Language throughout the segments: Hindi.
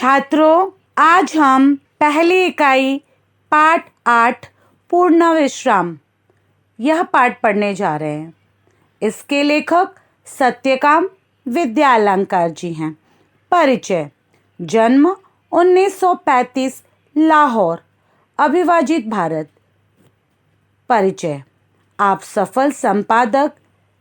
छात्रों, आज हम पहली इकाई पाठ 8 पूर्ण विश्राम यह पाठ पढ़ने जा रहे हैं। इसके लेखक सत्यकाम विद्यालंकार जी हैं। परिचय। जन्म 1935, लाहौर, अविभाजित भारत। परिचय। आप सफल संपादक,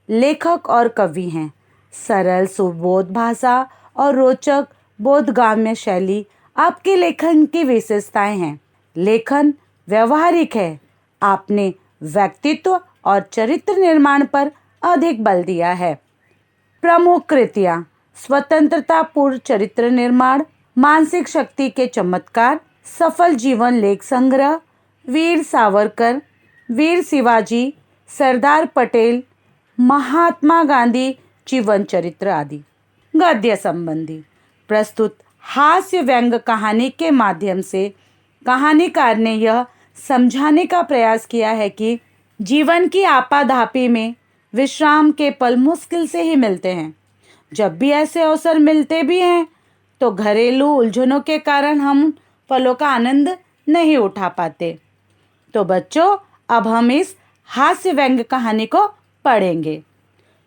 लेखक और कवि हैं। सरल सुबोध भाषा और रोचक बोधगम्य शैली आपके लेखन की विशेषताएं हैं। लेखन व्यवहारिक है। आपने व्यक्तित्व और चरित्र निर्माण पर अधिक बल दिया है। प्रमुख कृतियाँ: स्वतंत्रतापूर्व चरित्र निर्माण, मानसिक शक्ति के चमत्कार, सफल जीवन लेख संग्रह, वीर सावरकर, वीर शिवाजी, सरदार पटेल, महात्मा गांधी जीवन चरित्र आदि। गद्य संबंधी प्रस्तुत हास्य व्यंग कहानी के माध्यम से कहानीकार ने यह समझाने का प्रयास किया है कि जीवन की आपाधापी में विश्राम के पल मुश्किल से ही मिलते हैं। जब भी ऐसे अवसर मिलते भी हैं तो घरेलू उलझनों के कारण हम पलों का आनंद नहीं उठा पाते। तो बच्चों, अब हम इस हास्य व्यंग कहानी को पढ़ेंगे।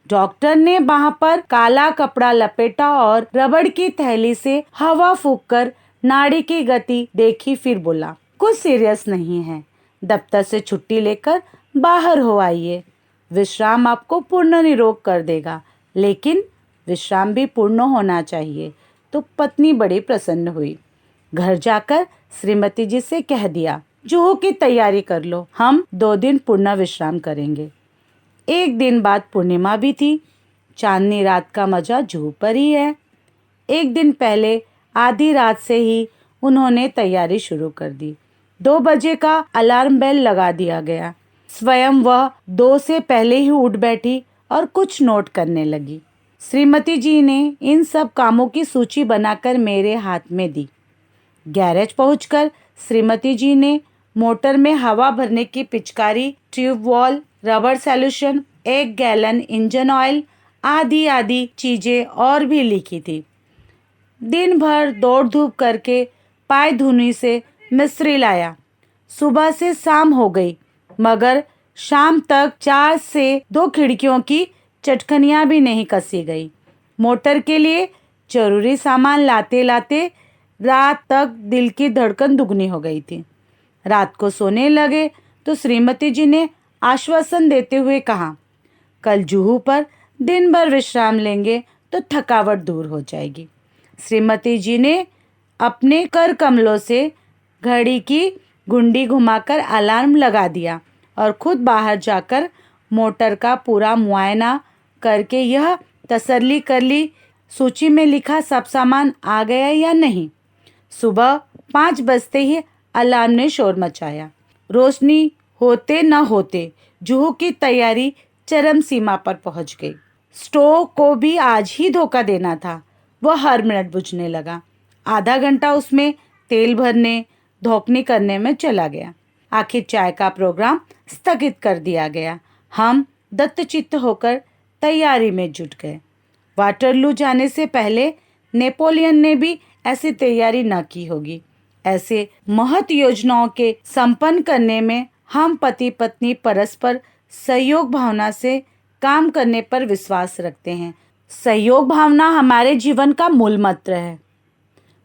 डॉक्टर ने बाह पर काला कपड़ा लपेटा और रबड़ की थैली से हवा फूंककर नाड़ी की गति देखी, फिर बोला, कुछ सीरियस नहीं है, दफ्तर से छुट्टी लेकर बाहर हो आइए। विश्राम आपको पूर्ण निरोग कर देगा, लेकिन विश्राम भी पूर्ण होना चाहिए। तो पत्नी बड़ी प्रसन्न हुई। घर जाकर श्रीमती जी से कह दिया, जुहू की तैयारी कर लो, हम 2 दिन पूर्ण विश्राम करेंगे। एक दिन बाद पूर्णिमा भी थी। चांदनी रात का मजा जुहू पर ही है। एक दिन पहले आधी रात से ही उन्होंने तैयारी शुरू कर दी। 2 बजे का अलार्म बेल लगा दिया गया। स्वयं वह 2 से पहले ही उठ बैठी और कुछ नोट करने लगी। श्रीमती जी ने इन सब कामों की सूची बनाकर मेरे हाथ में दी। गैरेज पहुंचकर श्रीमती जी ने मोटर में हवा भरने की पिचकारी, tube wall, rubber solution, 1 gallon engine oil आदि आदि चीजें और भी लिखी थी। दिन भर दौड़ धूप करके पाय धुनी से मिस्त्री लाया। सुबह से शाम हो गई, मगर शाम तक 4 से 2 खिड़कियों की चटखनियां भी नहीं कसी गई। मोटर के लिए जरूरी सामान लाते लाते रात तक दिल की धड़कन दुगनी हो गई थी। रात को सोने लगे तो श्रीमती जी ने आश्वासन देते हुए कहा, कल जुहू पर दिन भर विश्राम लेंगे तो थकावट दूर हो जाएगी। श्रीमती जी ने अपने कर कमलों से घड़ी की घुंडी घुमाकर अलार्म लगा दिया और खुद बाहर जाकर मोटर का पूरा मुआयना करके यह तसल्ली कर ली, सूची में लिखा सब सामान आ गया या नहीं। सुबह 5 बजते ही अलार्म ने शोर मचाया। रोशनी होते न होते जुहू की तैयारी चरम सीमा पर पहुंच गई। स्टोव को भी आज ही धोखा देना था। वह हर मिनट बुझने लगा। आधा घंटा उसमें तेल भरने धोखनी करने में चला गया। आखिर चाय का प्रोग्राम स्थगित कर दिया गया। हम दत्तचित्त होकर तैयारी में जुट गए। वाटरलू जाने से पहले नेपोलियन ने भी ऐसी तैयारी न की होगी। ऐसे महत योजनाओं के संपन्न करने में हम पति पत्नी परस्पर सहयोग भावना से काम करने पर विश्वास रखते हैं। सहयोग भावना हमारे जीवन का मूल मंत्र है।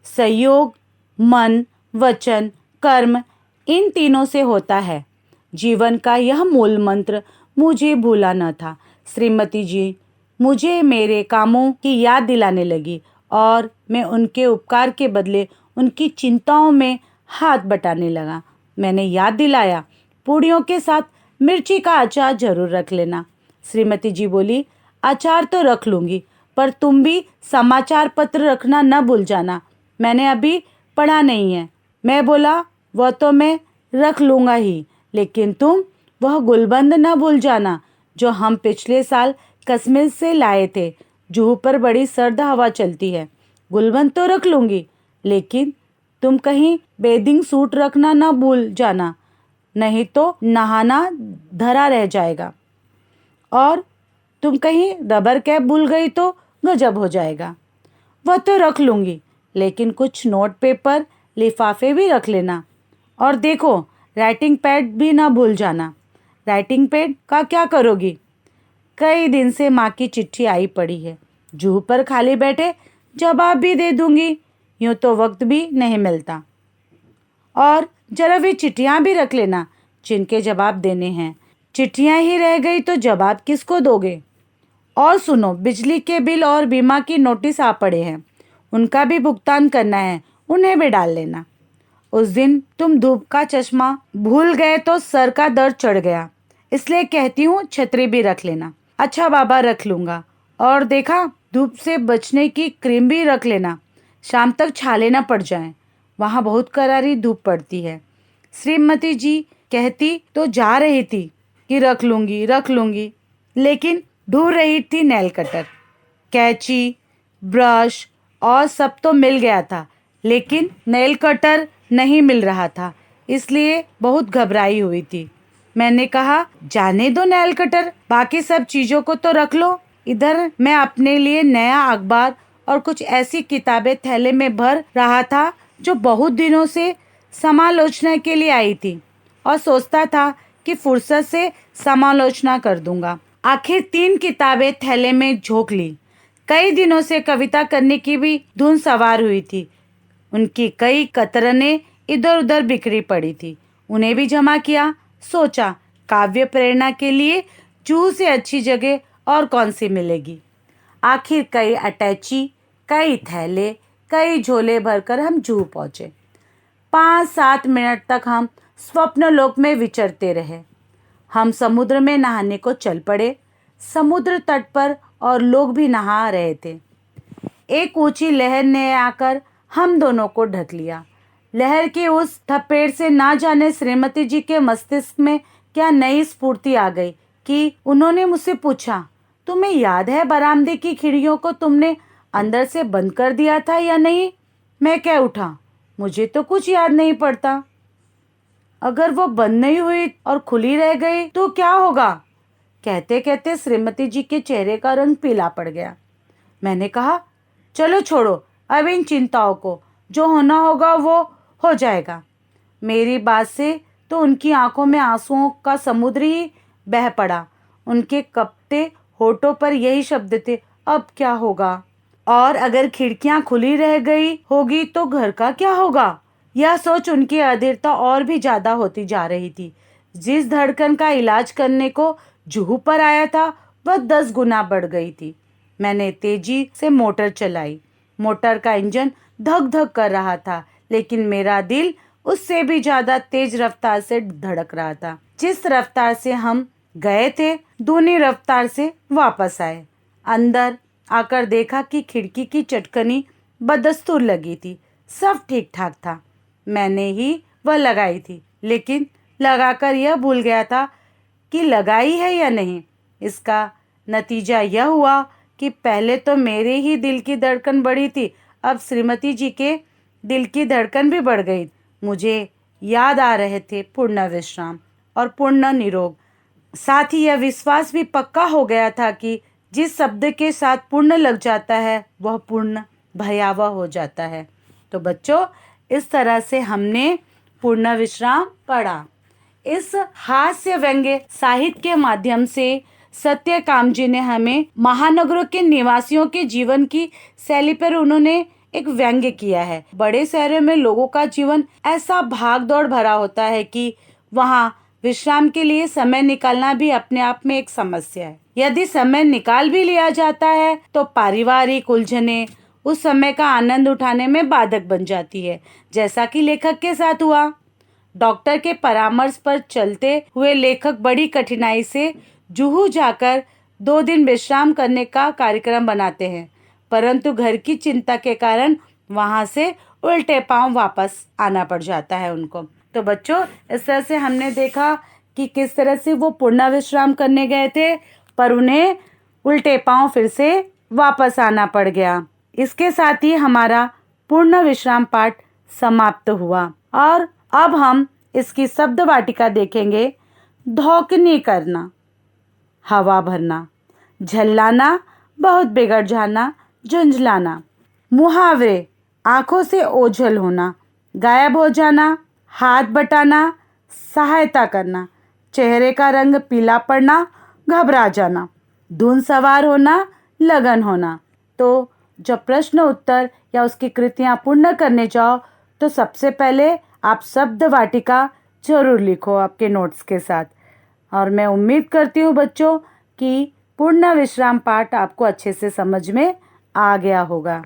सहयोग मन, वचन, कर्म इन तीनों से होता है। जीवन का यह मूल मंत्र मुझे भूला न था। श्रीमती जी मुझे मेरे कामों की याद दिलाने लगी और मैं उनके उपकार के बदले उनकी चिंताओं में हाथ बटाने लगा। मैंने याद दिलाया, पूड़ियों के साथ मिर्ची का अचार जरूर रख लेना। श्रीमती जी बोली, अचार तो रख लूँगी, पर तुम भी समाचार पत्र रखना न भूल जाना, मैंने अभी पढ़ा नहीं है। मैं बोला, वह तो मैं रख लूँगा ही, लेकिन तुम वह गुलबंद न भूल जाना जो हम पिछले साल कश्मीर से लाए थे। जुहू पर बड़ी सर्द हवा चलती है। गुलबंद तो रख लूँगी, लेकिन तुम कहीं बेदिंग सूट रखना न भूल जाना, नहीं तो नहाना धरा रह जाएगा। और तुम कहीं रबर कैप भूल गई तो गजब हो जाएगा। वह तो रख लूँगी, लेकिन कुछ नोट पेपर लिफाफे भी रख लेना। और देखो, राइटिंग पैड भी ना भूल जाना। राइटिंग पैड का क्या करोगी? कई दिन से माँ की चिट्ठी आई पड़ी है, जूह पर खाली बैठे जवाब भी दे दूंगी, यूं तो वक्त भी नहीं मिलता। और जरा वे चिट्ठियाँ भी रख लेना जिनके जवाब देने हैं। चिट्ठियाँ ही रह गई तो जवाब किसको दोगे? और सुनो, बिजली के बिल और बीमा की नोटिस आ पड़े हैं, उनका भी भुगतान करना है, उन्हें भी डाल लेना। उस दिन तुम धूप का चश्मा भूल गए तो सर का दर्द चढ़ गया, इसलिए कहती हूँ छतरी भी रख लेना। अच्छा बाबा, रख लूंगा। और देखा, धूप से बचने की क्रीम भी रख लेना, शाम तक छाले न पड़ जाएं, वहाँ बहुत करारी धूप पड़ती है। श्रीमती जी कहती तो जा रही थी कि रख लूंगी, लेकिन ढूंढ रही थी नेल कटर, कैंची, ब्रश और सब तो मिल गया था, लेकिन नेल कटर नहीं मिल रहा था, इसलिए बहुत घबराई हुई थी। मैंने कहा, जाने दो नेल कटर, बाकी सब चीजों को तो रख लो। इधर मैं अपने लिए नया अखबार और कुछ ऐसी किताबें थैले में भर रहा था जो बहुत दिनों से समालोचना के लिए आई थी, और सोचता था कि फुर्सत से समालोचना कर दूंगा। आखिर 3 किताबें थैले में झोंक ली। कई दिनों से कविता करने की भी धुन सवार हुई थी। उनकी कई कतरनें इधर उधर बिखरी पड़ी थी, उन्हें भी जमा किया। सोचा, काव्य प्रेरणा के लिए जूह से अच्छी जगह और कौन सी मिलेगी। आखिर कई अटैची, कई थैले, कई झोले भरकर हम जूह पहुंचे। 5-7 मिनट तक हम स्वप्न लोक में विचरते रहे। हम समुद्र में नहाने को चल पड़े। समुद्र तट पर और लोग भी नहा रहे थे। एक ऊंची लहर ने आकर हम दोनों को ढक लिया। लहर की उस थपेड़ से ना जाने श्रीमती जी के मस्तिष्क में क्या नई स्फूर्ति आ गई कि उन्होंने मुझसे पूछा, तुम्हें याद है बरामदे की खिड़कियों को तुमने अंदर से बंद कर दिया था या नहीं? मैं कह उठा, मुझे तो कुछ याद नहीं पड़ता। अगर वो बंद नहीं हुई और खुली रह गई तो क्या होगा? कहते कहते श्रीमती जी के चेहरे का रंग पीला पड़ गया। मैंने कहा, चलो छोड़ो अब इन चिंताओं को, जो होना होगा वो हो जाएगा। मेरी बात से तो उनकी आंखों में आंसुओं का समुद्र ही बह पड़ा। उनके कपते होठों पर यही शब्द थे, अब क्या होगा? और अगर खिड़कियां खुली रह गई होगी तो घर का क्या होगा? यह सोच उनकी अधीरता और भी ज्यादा होती जा रही थी। जिस धड़कन का इलाज करने को जूहू पर आया था वह 10 गुना बढ़ गई थी। मैंने तेजी से मोटर चलाई। मोटर का इंजन धक धक कर रहा था, लेकिन मेरा दिल उससे भी ज्यादा तेज रफ्तार से धड़क रहा था। जिस रफ्तार से हम गए थे, दूनी रफ्तार से वापस आए। अंदर आकर देखा कि खिड़की की चटकनी बदस्तूर लगी थी। सब ठीक ठाक था, मैंने ही वह लगाई थी, लेकिन लगाकर यह भूल गया था कि लगाई है या नहीं। इसका नतीजा यह हुआ कि पहले तो मेरे ही दिल की धड़कन बढ़ी थी, अब श्रीमती जी के दिल की धड़कन भी बढ़ गई। मुझे याद आ रहे थे पूर्ण विश्राम और पूर्ण निरोग। साथ ही यह विश्वास भी पक्का हो गया था कि जिस शब्द के साथ पूर्ण लग जाता है वह पूर्ण भयावह हो जाता है। तो बच्चों, इस तरह से हमने पूर्ण विश्राम पढ़ा। इस हास्य व्यंग्य साहित्य के माध्यम से सत्यकाम जी ने हमें महानगरों के निवासियों के जीवन की शैली पर उन्होंने एक व्यंग्य किया है। बड़े शहरों में लोगों का जीवन ऐसा भाग दौड़ भरा होता है कि वहाँ विश्राम के लिए समय निकालना भी अपने आप में एक समस्या है। यदि समय निकाल भी लिया जाता है तो पारिवारिक उलझने उस समय का आनंद उठाने में बाधक बन जाती है, जैसा कि लेखक के साथ हुआ। डॉक्टर के परामर्श पर चलते हुए लेखक बड़ी कठिनाई से जुहू जाकर 2 दिन विश्राम करने का कार्यक्रम बनाते हैं, परंतु घर की चिंता के कारण वहां से उल्टे पांव वापस आना पड़ जाता है उनको। तो बच्चों, इस तरह से हमने देखा कि किस तरह से वो पूर्ण विश्राम करने गए थे पर उन्हें उल्टे पांव फिर से वापस आना पड़ गया। इसके साथ ही हमारा पूर्ण विश्राम पाठ समाप्त हुआ और अब हम इसकी शब्द वाटिका देखेंगे। धौकनी करना, हवा भरना, झल्लाना, बहुत बिगड़ जाना, झुंझलाना। मुहावरे, आंखों से ओझल होना, गायब हो जाना, हाथ बटाना, सहायता करना, चेहरे का रंग पीला पड़ना, घबरा जाना, धुन सवार होना, लगन होना। तो जब प्रश्न उत्तर या उसकी कृतियां पूर्ण करने जाओ तो सबसे पहले आप शब्द वाटिका जरूर लिखो आपके नोट्स के साथ। और मैं उम्मीद करती हूँ बच्चों कि पूर्ण विश्राम पाठ आपको अच्छे से समझ में आ गया होगा।